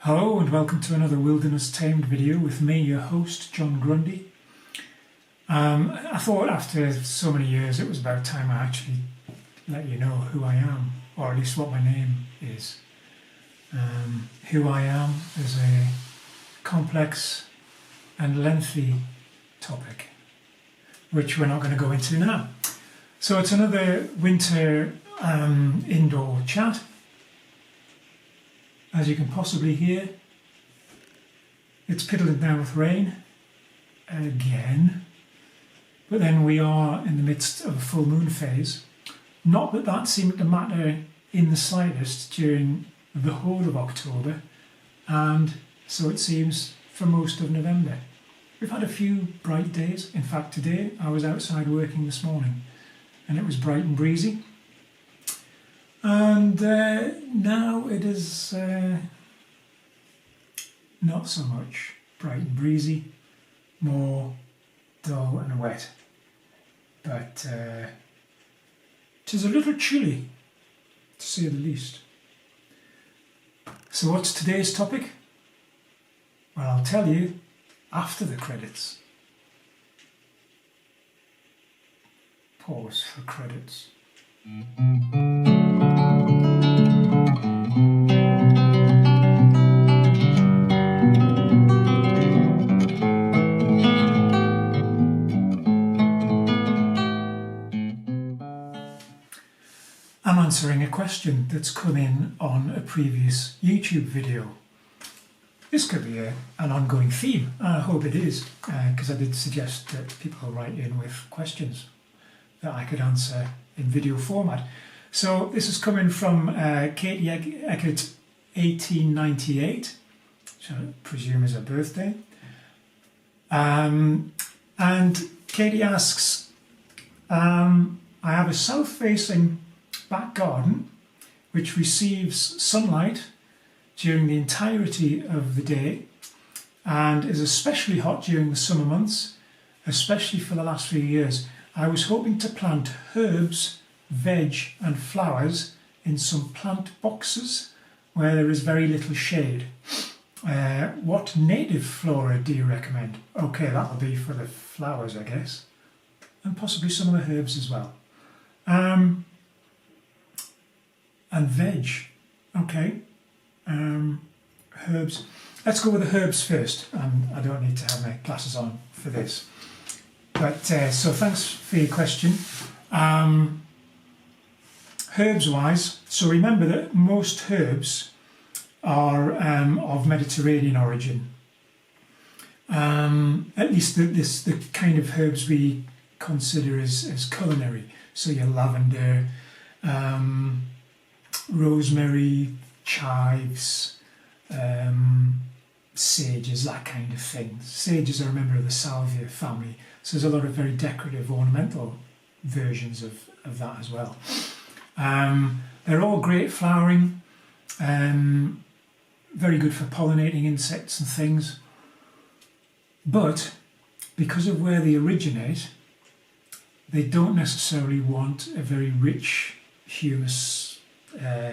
Hello and welcome to another Wilderness Tamed video with me, your host, John Grundy. I thought after so many years it was about time I actually let you know who I am, or at least what my name is. Who I am is a complex and lengthy topic, which we're not going to go into now. So it's another winter indoor chat. As you can possibly hear, it's piddling down with rain again, but then we are in the midst of a full moon phase. Not that that seemed to matter in the slightest during the whole of October, and so it seems for most of November. We've had a few bright days. In fact, today I was outside working this morning and it was bright and breezy. And now it is not so much bright and breezy, more dull and wet. But it is a little chilly, to say the least. So what's today's topic? Well, I'll tell you after the credits. Pause for credits. I'm answering a question that's come in on a previous YouTube video. This could be an ongoing theme. I hope it is, because I did suggest that people write in with questions that I could answer in video format. So this is coming from Katie Eckert 1898, which I presume is her birthday. And Katie asks, I have a south-facing back garden which receives sunlight during the entirety of the day and is especially hot during the summer months, especially for the last few years. I was hoping to plant herbs, veg and flowers in some plant boxes where there is very little shade. What native flora do you recommend? Okay, that'll be for the flowers, I guess, and possibly some of the herbs as well. And veg, okay. Herbs. Let's go with the herbs first. I don't need to have my glasses on for this. But so thanks for your question. Herbs-wise, so remember that most herbs are of Mediterranean origin. At least the kind of herbs we consider as culinary. So your lavender, rosemary, chives, sages, that kind of thing. Sages are a member of the salvia family, so there's a lot of very decorative, ornamental versions of that as well. They're all great flowering, very good for pollinating insects and things, but because of where they originate, they don't necessarily want a very rich humus,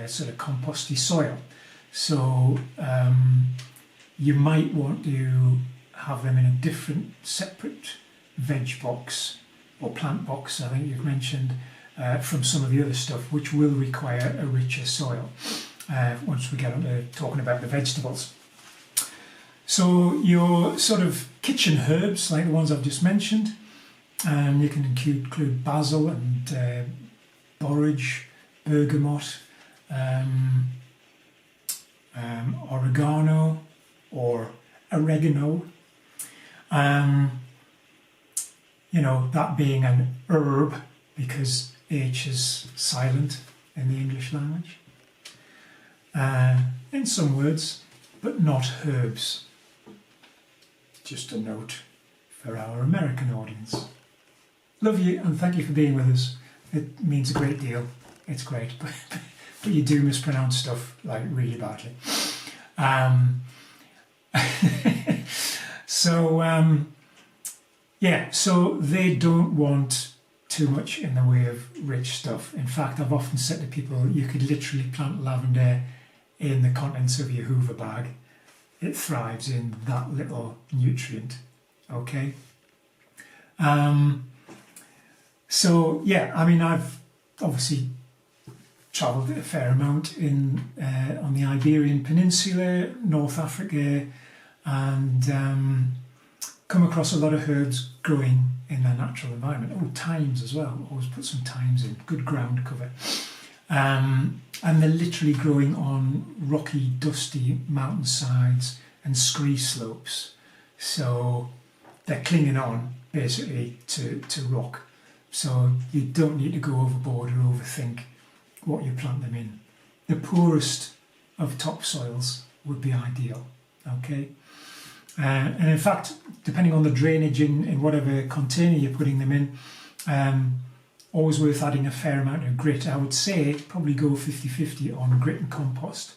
sort of composty soil. So you might want to have them in a different, separate veg box or plant box, I think you've mentioned, from some of the other stuff, which will require a richer soil once we get on to talking about the vegetables. So your sort of kitchen herbs, like the ones I've just mentioned, you can include basil and borage, bergamot, oregano or oregano, you know, that being an herb because H is silent in the English language, in some words, but not herbs. Just a note for our American audience. Love you and thank you for being with us. It means a great deal. It's great, but you do mispronounce stuff like really badly. So they don't want too much in the way of rich stuff. In fact, I've often said to people, you could literally plant lavender in the contents of your Hoover bag it thrives in that little nutrient. Okay. So yeah, I mean, I've obviously travelled a fair amount on the Iberian Peninsula, North Africa, and come across a lot of herbs growing in their natural environment. Oh, thymes as well. Always put some thymes in. Good ground cover. And they're literally growing on rocky, dusty mountainsides and scree slopes. So they're clinging on basically to rock. So you don't need to go overboard or overthink what you plant them in. The poorest of topsoils would be ideal. Okay. And in fact, depending on the drainage in whatever container you're putting them in, always worth adding a fair amount of grit. I would say probably go 50-50 on grit and compost.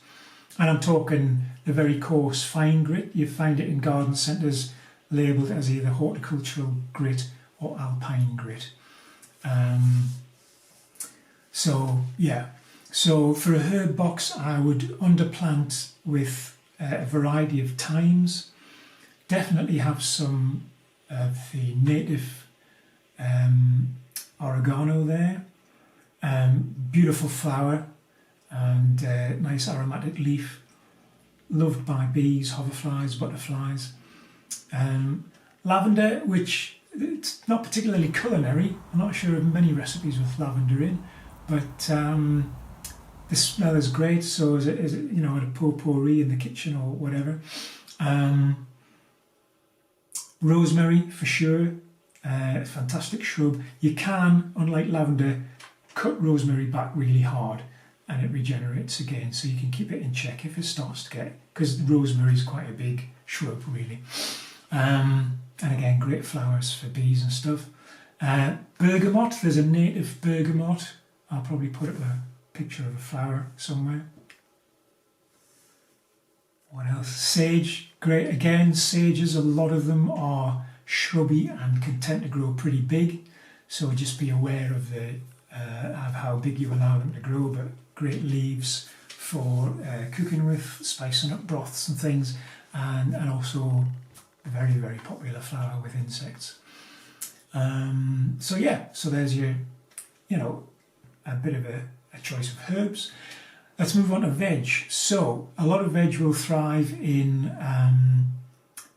And I'm talking the very coarse, fine grit. You find it in garden centres labelled as either horticultural grit or alpine grit. So yeah, so for a herb box, I would underplant with a variety of thymes. Definitely have some of the native oregano there. Beautiful flower and nice aromatic leaf. Loved by bees, hoverflies, butterflies. Lavender, which it's not particularly culinary. I'm not sure of many recipes with lavender in, but the smell is great. So is it you know, at a potpourri in the kitchen or whatever. Rosemary for sure, fantastic shrub. You can, unlike lavender, cut rosemary back really hard and it regenerates again, so you can keep it in check if it starts to get, because rosemary is quite a big shrub really. And again, great flowers for bees and stuff. Bergamot, there's a native bergamot. I'll probably put up a picture of a flower somewhere. What else? Sage, great. Again, sages, a lot of them are shrubby and can tend to grow pretty big. So just be aware of of how big you allow them to grow, but great leaves for cooking with, spicing up broths and things, and also a very, very popular flower with insects. So yeah, so there's your, you know, a bit of a choice of herbs. Let's move on to veg. So a lot of veg will thrive in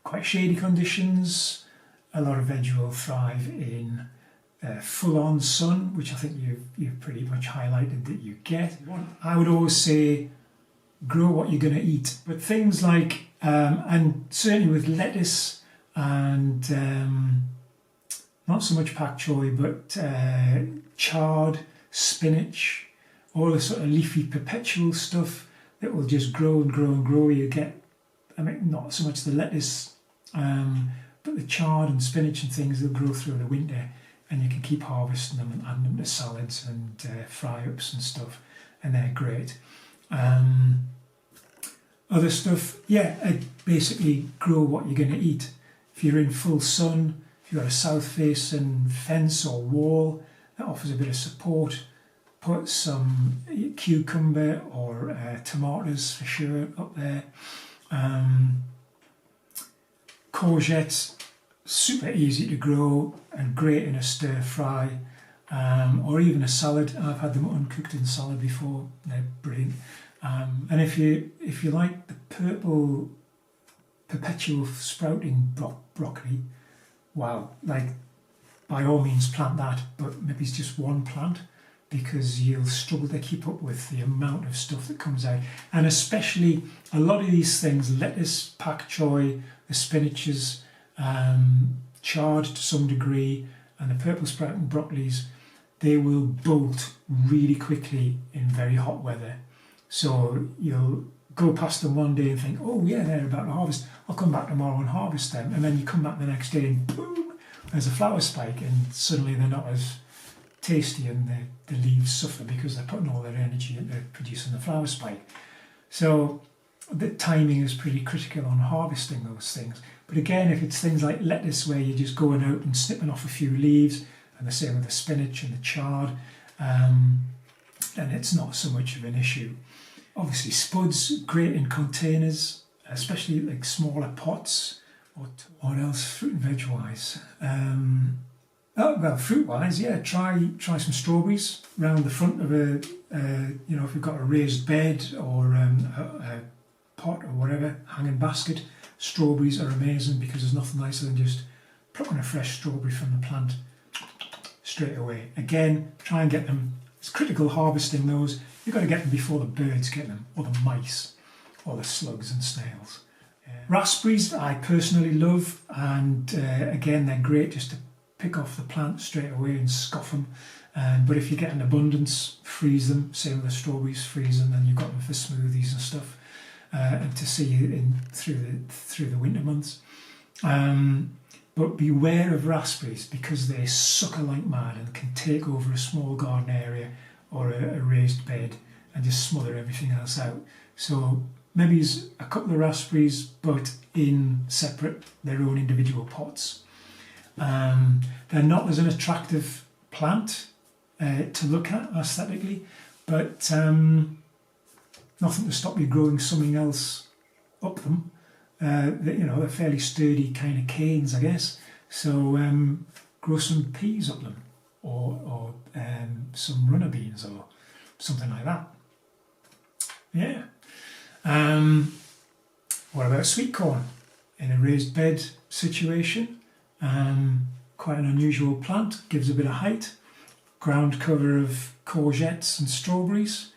quite shady conditions. A lot of veg will thrive in full-on sun, which I think you've pretty much highlighted that you get. I would always say grow what you're going to eat, but things like, and certainly with lettuce and not so much pak choi, but chard, spinach, all the sort of leafy perpetual stuff that will just grow and grow and grow. You get, I mean, not so much the lettuce, but the chard and spinach and things, they'll grow through the winter, and you can keep harvesting them and adding them to salads and fry-ups and stuff, and they're great. Other stuff, yeah, basically grow what you're going to eat. If you're in full sun, if you've got a south-facing fence or wall that offers a bit of support, put some cucumber or tomatoes for sure up there. Courgettes, super easy to grow and great in a stir fry, or even a salad. I've had them uncooked in salad before, they're brilliant. And if you like the purple perpetual sprouting broccoli, wow, like by all means plant that, but maybe it's just one plant, because you'll struggle to keep up with the amount of stuff that comes out. And especially a lot of these things, lettuce, pak choi, the spinaches, chard to some degree, and the purple sprouting broccolis, they will bolt really quickly in very hot weather. So you'll go past them one day and think, oh yeah, they're about to harvest, I'll come back tomorrow and harvest them. And then you come back the next day and boom, there's a flower spike, and suddenly they're not as tasty, and the leaves suffer because they're putting all their energy into producing the flower spike. So the timing is pretty critical on harvesting those things. But again, if it's things like lettuce where you're just going out and snipping off a few leaves, and the same with the spinach and the chard, then it's not so much of an issue. Obviously spuds, great in containers. especially like smaller pots. What else, fruit and veg wise? Oh, well, fruit wise, yeah, try some strawberries round the front of a, you know, if you've got a raised bed or a pot or whatever, hanging basket. Strawberries are amazing because there's nothing nicer than just plucking a fresh strawberry from the plant straight away. Again, try and get them. It's critical harvesting those. You've got to get them before the birds get them, or the mice, or the slugs and snails. Raspberries I personally love, and again, they're great just to pick off the plant straight away and scoff them. But if you get an abundance, freeze them. Same with the strawberries, freeze them, and you've got them for smoothies and stuff. And to see in through the winter months. But beware of raspberries because they sucker like mad and can take over a small garden area or a raised bed and just smother everything else out. So maybe use a couple of raspberries, but in separate, their own individual pots. They're not as an attractive plant to look at aesthetically, but nothing to stop you growing something else up them. You know, they're fairly sturdy kind of canes, I guess. So grow some peas up them, or some runner beans, or something like that. Yeah. What about sweet corn in a raised bed situation? Quite an unusual plant, gives a bit of height. Ground cover of courgettes and strawberries.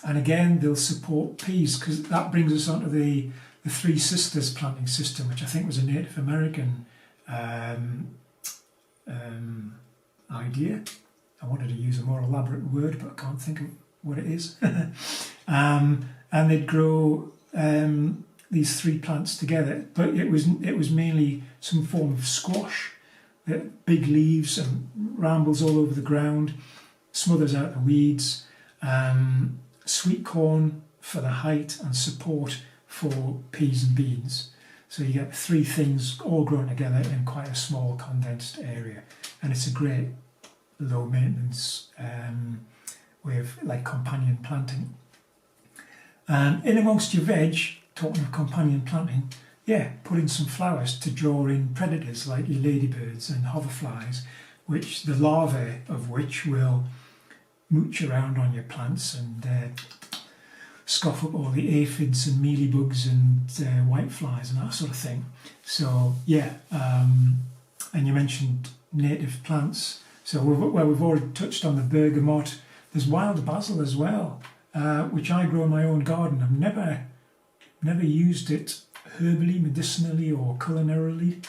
And again, they'll support peas, because that brings us onto the Three Sisters planting system, which I think was a Native American idea. I wanted to use a more elaborate word, but I can't think of what it is. And they'd grow these three plants together, but it was mainly some form of squash, big leaves and rambles all over the ground, smothers out the weeds. Sweet corn for the height and support for peas and beans. So you get three things all grown together in quite a small condensed area. And it's a great low maintenance way of like companion planting. In amongst your veg, talking of companion planting, yeah, put in some flowers to draw in predators like your ladybirds and hoverflies, which the larvae of which will mooch around on your plants and scoff up all the aphids and mealybugs and whiteflies and that sort of thing. So yeah, and you mentioned native plants. So we've already touched on the bergamot. There's wild basil as well, which I grow in my own garden. I've never used it herbally, medicinally, or culinarily.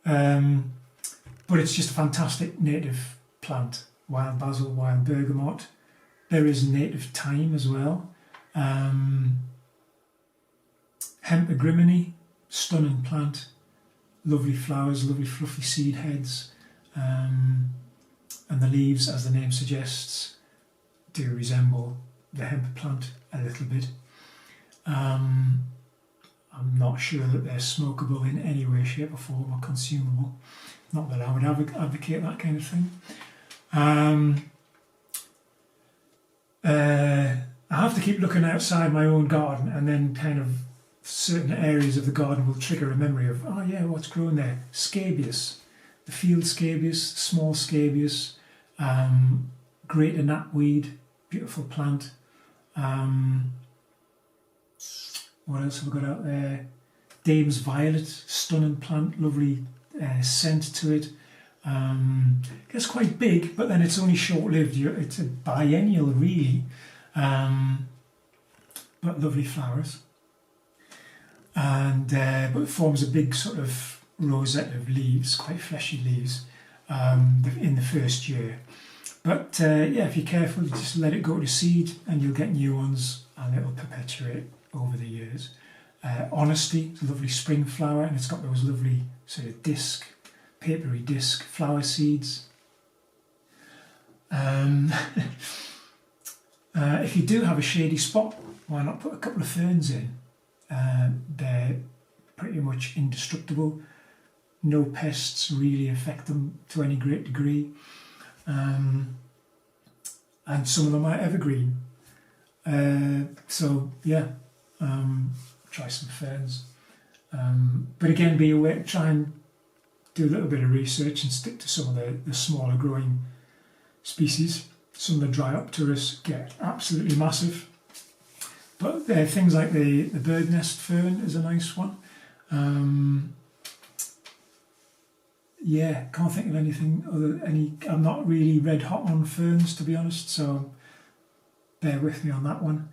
But it's just a fantastic native plant. Wild basil, wild bergamot. There is native thyme as well. Hemp agrimony, stunning plant. Lovely flowers, lovely fluffy seed heads. And the leaves, as the name suggests, do resemble the hemp plant a little bit. I'm not sure that they're smokable in any way, shape or form, or consumable. Not that I would advocate that kind of thing. I have to keep looking outside my own garden, and then kind of certain areas of the garden will trigger a memory of, oh yeah, what's growing there? Scabious, the field scabious, small scabious, greater knapweed, beautiful plant. What else have we got out there? Dame's violet, stunning plant, lovely scent to it. Gets quite big, but then it's only short-lived. It's a biennial, really, but lovely flowers. And but it forms a big sort of rosette of leaves, quite fleshy leaves, in the first year. But yeah, if you're careful, you just let it go to seed, and you'll get new ones, and it'll perpetuate over the years. Honesty, it's a lovely spring flower, and it's got those lovely sort of papery disc flower seeds. If you do have a shady spot, why not put a couple of ferns in? They're pretty much indestructible. No pests really affect them to any great degree. And some of them are evergreen. So yeah, try some ferns. But again, be aware, try and do a little bit of research and stick to some of the smaller growing species. Some of the Dryopterus get absolutely massive. But things like the bird nest fern is a nice one. Yeah, can't think of anything I'm not really red hot on ferns, to be honest, so bear with me on that one.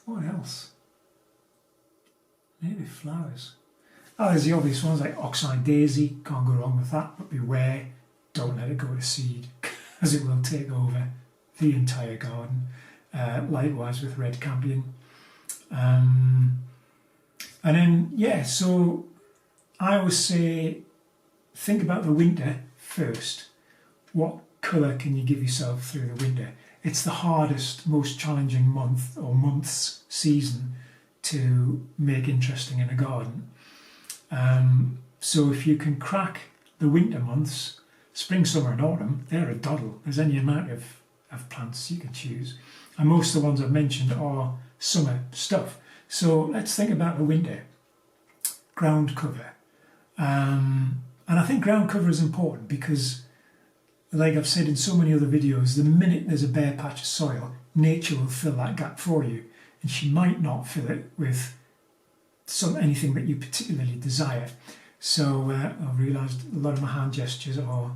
What else? Native flowers. Oh, there's the obvious ones like oxeye daisy, can't go wrong with that, but beware, don't let it go to seed, as it will take over the entire garden. Likewise with red campion. And then, yeah, so I always say, think about the winter first. What colour can you give yourself through the winter? It's the hardest, most challenging month or months, season to make interesting in a garden. So if you can crack the winter months, spring, summer and autumn, they're a doddle. There's any amount of plants you can choose. And most of the ones I've mentioned are summer stuff. So let's think about the winter. Ground cover. And I think ground cover is important because, like I've said in so many other videos, the minute there's a bare patch of soil, nature will fill that gap for you. And she might not fill it with anything that you particularly desire. So I've realised a lot of my hand gestures are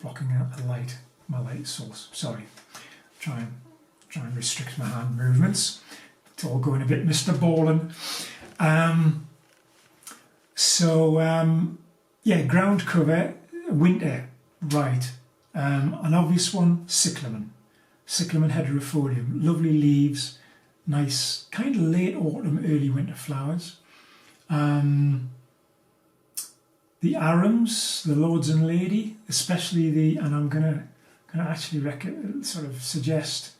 blocking out the light, my light source. Sorry. Try and restrict my hand movements. It's all going a bit Mr. Ballin. Yeah, ground cover, winter, right. An obvious one, Cyclamen. Cyclamen hederifolium, lovely leaves, nice kind of late autumn, early winter flowers. The arums, the lords and lady, especially and I'm gonna actually sort of suggest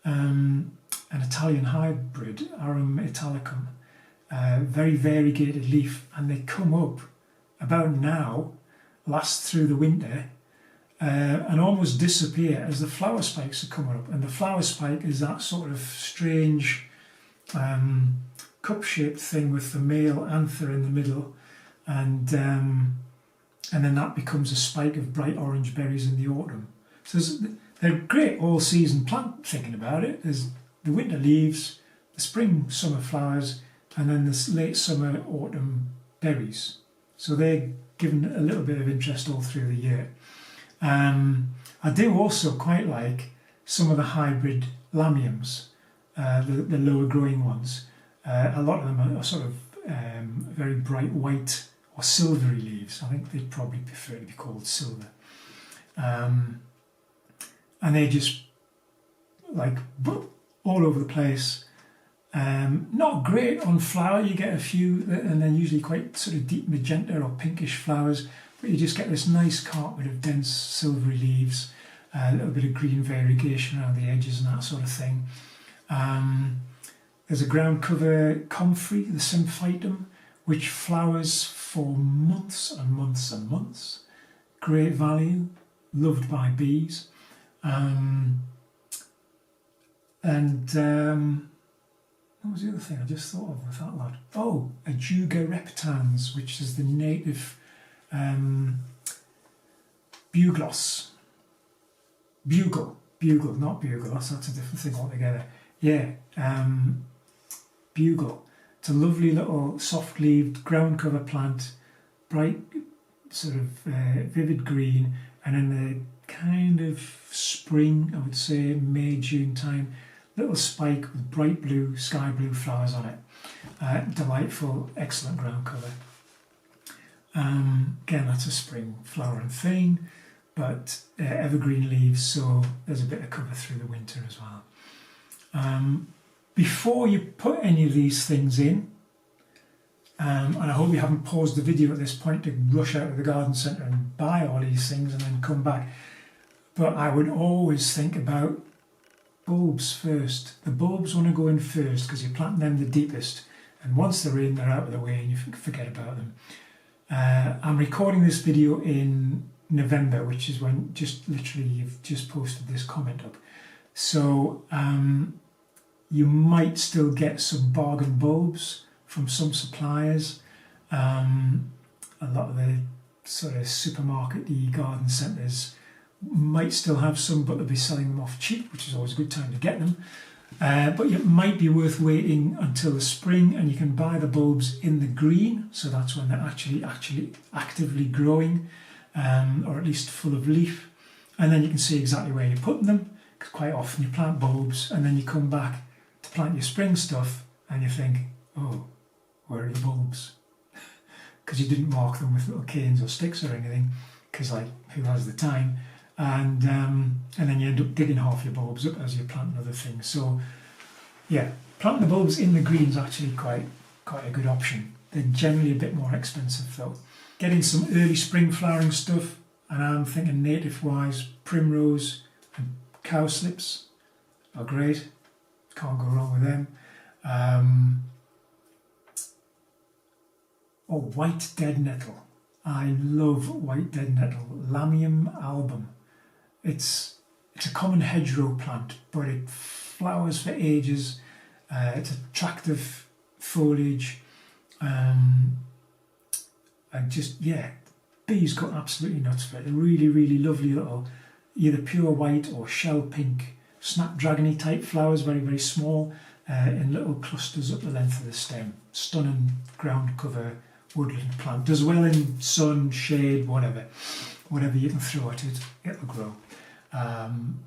an Italian hybrid, Arum italicum, very variegated leaf, and they come up about now, last through the winter, and almost disappear as the flower spikes are coming up. And the flower spike is that sort of strange cup-shaped thing with the male anther in the middle, and then that becomes a spike of bright orange berries in the autumn. So they're great all-season plant, thinking about it. There's the winter leaves, the spring, summer flowers, and then the late summer, autumn berries. So they're given a little bit of interest all through the year. I do also quite like some of the hybrid Lamiums, the lower growing ones. A lot of them are sort of very bright white or silvery leaves. I think they'd probably prefer to be called silver. And they just like all over the place. Not great on flower, you get a few, and then usually quite sort of deep magenta or pinkish flowers, but you just get this nice carpet of dense silvery leaves, a little bit of green variegation around the edges and that sort of thing. There's a ground cover comphry, the symphytum, which flowers for months and months and months. Great value, loved by bees. What was the other thing I just thought of with that lot? Oh, Ajuga reptans, which is the native buglos. Bugle, not buglos, that's a different thing altogether. Yeah, bugle. It's a lovely little soft-leaved ground cover plant, bright sort of vivid green, and in the kind of spring, I would say May, June time, little spike with bright blue, sky blue flowers on it. Delightful, excellent ground cover. Again, that's a spring flowering thing, but evergreen leaves, so there's a bit of cover through the winter as well. Before you put any of these things in, and I hope you haven't paused the video at this point to rush out of the garden centre and buy all these things and then come back, but I would always think about bulbs first. The bulbs want to go in first because you're planting them the deepest, and once they're in, they're out of the way and you forget about them. I'm recording this video in November, which is when just literally you've just posted this comment up. So you might still get some bargain bulbs from some suppliers. A lot of the sort of supermarket-y garden centres might still have some, but they'll be selling them off cheap, which is always a good time to get them. But it might be worth waiting until the spring, and you can buy the bulbs in the green, so that's when they're actually actively growing, or at least full of leaf. And then you can see exactly where you're putting them, because quite often you plant bulbs and then you come back to plant your spring stuff and you think, oh, where are the bulbs? Because you didn't mark them with little canes or sticks or anything, because like, who has the time? And then you end up digging half your bulbs up as you're planting other things. So yeah, planting the bulbs in the green is actually quite a good option. They're generally a bit more expensive though. Getting some early spring flowering stuff, and I'm thinking native-wise, primrose and cowslips are great. Can't go wrong with them. Oh, white dead nettle. I love white dead nettle. Lamium album. It's a common hedgerow plant, but it flowers for ages. It's attractive foliage. And just, yeah, bees go absolutely nuts for it. They're really, really lovely little, either pure white or shell pink, snapdragony type flowers, very, very small, in little clusters up the length of the stem. Stunning ground cover woodland plant. Does well in sun, shade, whatever you can throw at it, it'll grow.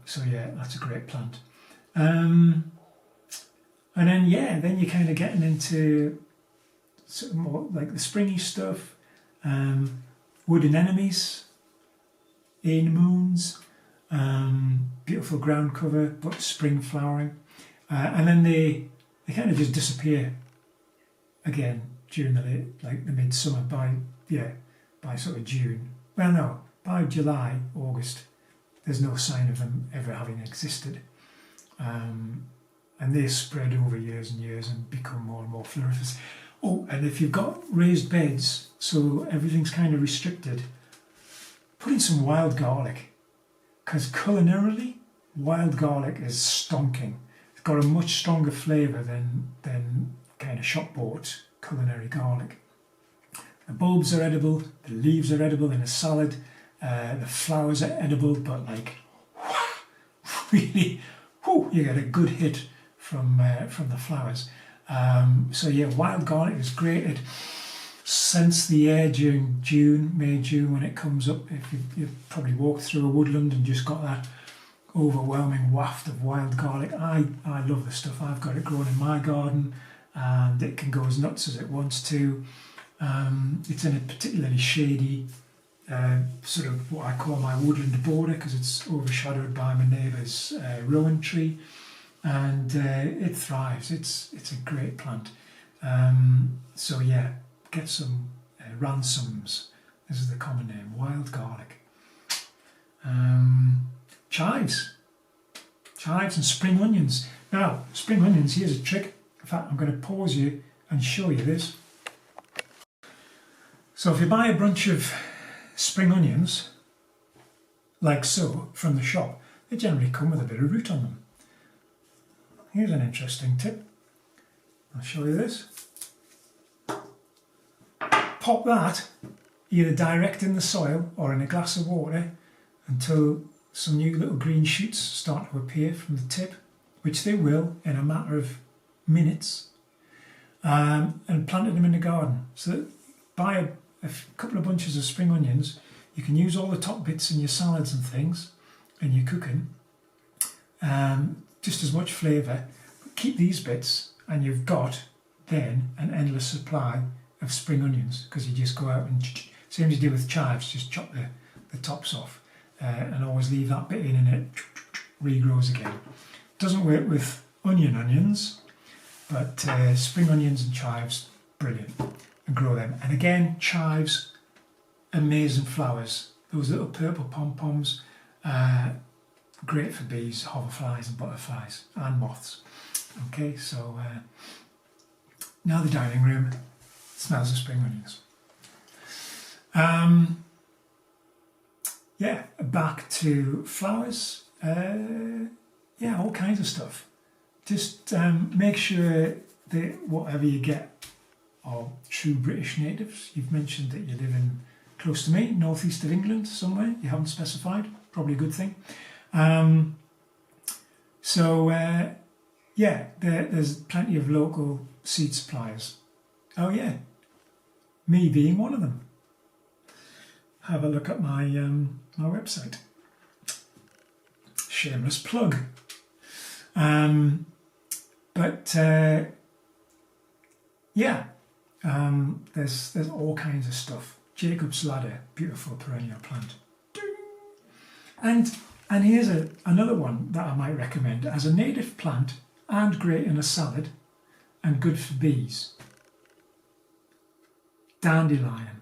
So yeah, that's a great plant. And then yeah, then you're kind of getting into sort of more like the springy stuff. Wood anemones, anemones, beautiful ground cover, but spring flowering. And then they kind of just disappear again during the midsummer by sort of June. Well, no, by July, August, there's no sign of them ever having existed. And they spread over years and years and become more and more floriferous. Oh, and if you've got raised beds, so everything's kind of restricted, put in some wild garlic, because culinarily, wild garlic is stonking. It's got a much stronger flavour than kind of shop-bought culinary garlic. The bulbs are edible, the leaves are edible in a salad, the flowers are edible, but like, really, you get a good hit from the flowers. So yeah, wild garlic is great. It scents the air during May, June when it comes up. If you probably walked through a woodland and just got that overwhelming waft of wild garlic. I love the stuff. I've got it growing in my garden, and it can go as nuts as it wants to. It's in a particularly shady sort of what I call my woodland border, because it's overshadowed by my neighbour's rowan tree. And it thrives. It's a great plant. So yeah, get some ransoms. This is the common name, wild garlic. Chives and spring onions. Now, spring onions, here's a trick. In fact, I'm going to pause you and show you this. So if you buy a bunch of spring onions, like so, from the shop, they generally come with a bit of root on them. Here's an interesting tip. I'll show you this. Pop that either direct in the soil or in a glass of water until some new little green shoots start to appear from the tip, which they will in a matter of minutes, and planted them in the garden. So buy a couple of bunches of spring onions. You can use all the top bits in your salads and things and your cooking. Just as much flavour, but keep these bits and you've got then an endless supply of spring onions, because you just go out and, same as you do with chives, just chop the tops off and always leave that bit in and it regrows again. Doesn't work with onions, but spring onions and chives, brilliant, and grow them. And again, chives, amazing flowers, those little purple pom-poms, great for bees, hoverflies and butterflies and moths. Okay, so now the dining room smells of spring onions. Yeah, back to flowers. yeah, all kinds of stuff. Just make sure that whatever you get are true British natives. You've mentioned that you live in, close to me, northeast of England somewhere. You haven't specified, probably a good thing. Yeah, there's plenty of local seed suppliers. Oh yeah, me being one of them. Have a look at my my website. Shameless plug. There's all kinds of stuff. Jacob's ladder, beautiful perennial plant. And here's another one that I might recommend as a native plant and great in a salad and good for bees. Dandelion.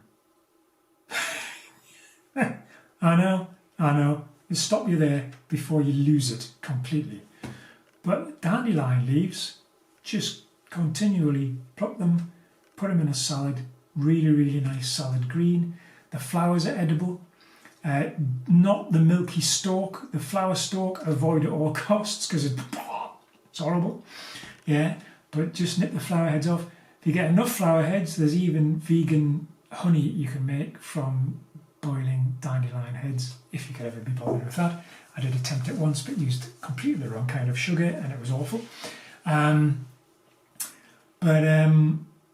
I know. It'll stop you there before you lose it completely. But dandelion leaves, just continually pluck them, put them in a salad, really, really nice salad green. The flowers are edible. Not the milky stalk, the flower stalk, avoid at all costs because it's horrible. Yeah, but just nip the flower heads off. If you get enough flower heads, there's even vegan honey you can make from boiling dandelion heads, if you could ever be bothered with that. I did attempt it once, but used completely the wrong kind of sugar, and it was awful.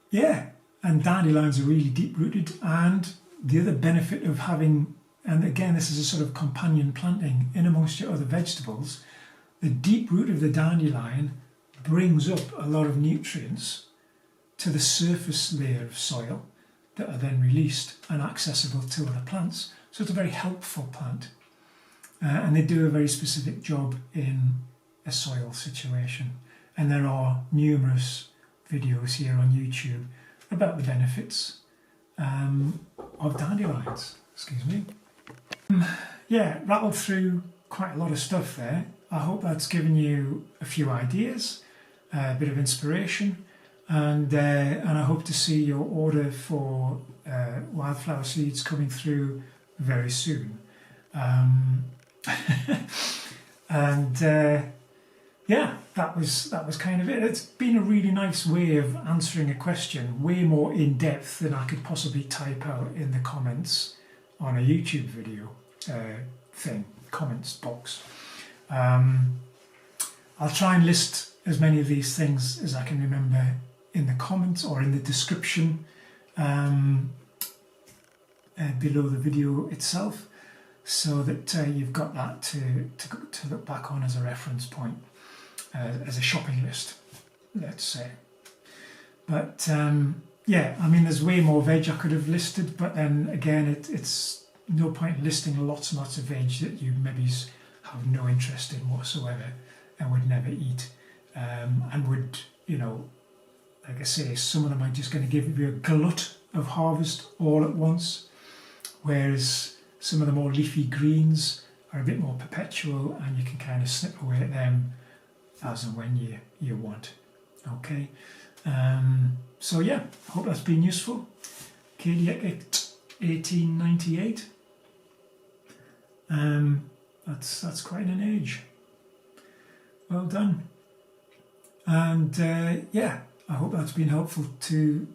Yeah, and dandelions are really deep-rooted, and the other benefit of having, and again, this is a sort of companion planting in amongst your other vegetables, the deep root of the dandelion brings up a lot of nutrients to the surface layer of soil that are then released and accessible to other plants. So it's a very helpful plant. And they do a very specific job in a soil situation. And there are numerous videos here on YouTube about the benefits of dandelions. Excuse me. Yeah, rattled through quite a lot of stuff there. I hope that's given you a few ideas, a bit of inspiration, and I hope to see your order for wildflower seeds coming through very soon. Yeah, that was kind of it. It's been a really nice way of answering a question, way more in depth than I could possibly type out in the comments on a YouTube video comments box. I'll try and list as many of these things as I can remember in the comments or in the description below the video itself, so that you've got that to look back on as a reference point, as a shopping list, let's say. But yeah, I mean, there's way more veg I could have listed, but then again, it's no point listing lots and lots of veg that you maybe have no interest in whatsoever and would never eat, and would, you know, like I say, some of them are just going to give you a glut of harvest all at once, whereas some of the more leafy greens are a bit more perpetual, and you can kind of snip away at them as and when you want. Okay, so yeah, I hope that's been useful. Kadiak 1898. That's quite an age. Well done. And yeah, I hope that's been helpful to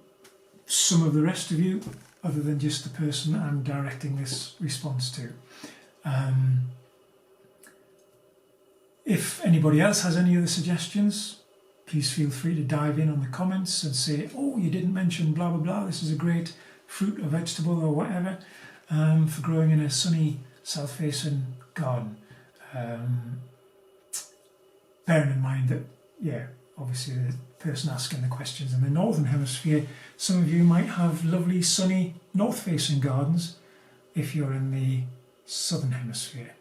some of the rest of you, other than just the person I'm directing this response to. If anybody else has any other suggestions, please feel free to dive in on the comments and say, oh, you didn't mention blah blah blah, this is a great fruit or vegetable or whatever for growing in a sunny south-facing garden. Bearing in mind that, yeah, obviously the person asking the questions in the northern hemisphere, some of you might have lovely sunny north-facing gardens if you're in the southern hemisphere.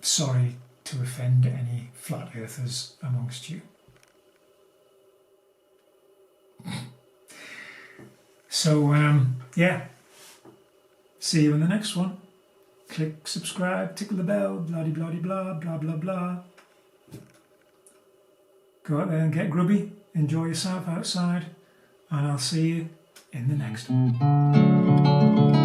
Sorry to offend any flat earthers amongst you. So yeah, see you in the next one. Click subscribe, tickle the bell, blah blah blah blah blah blah. Go out there and get grubby, enjoy yourself outside, and I'll see you in the next one.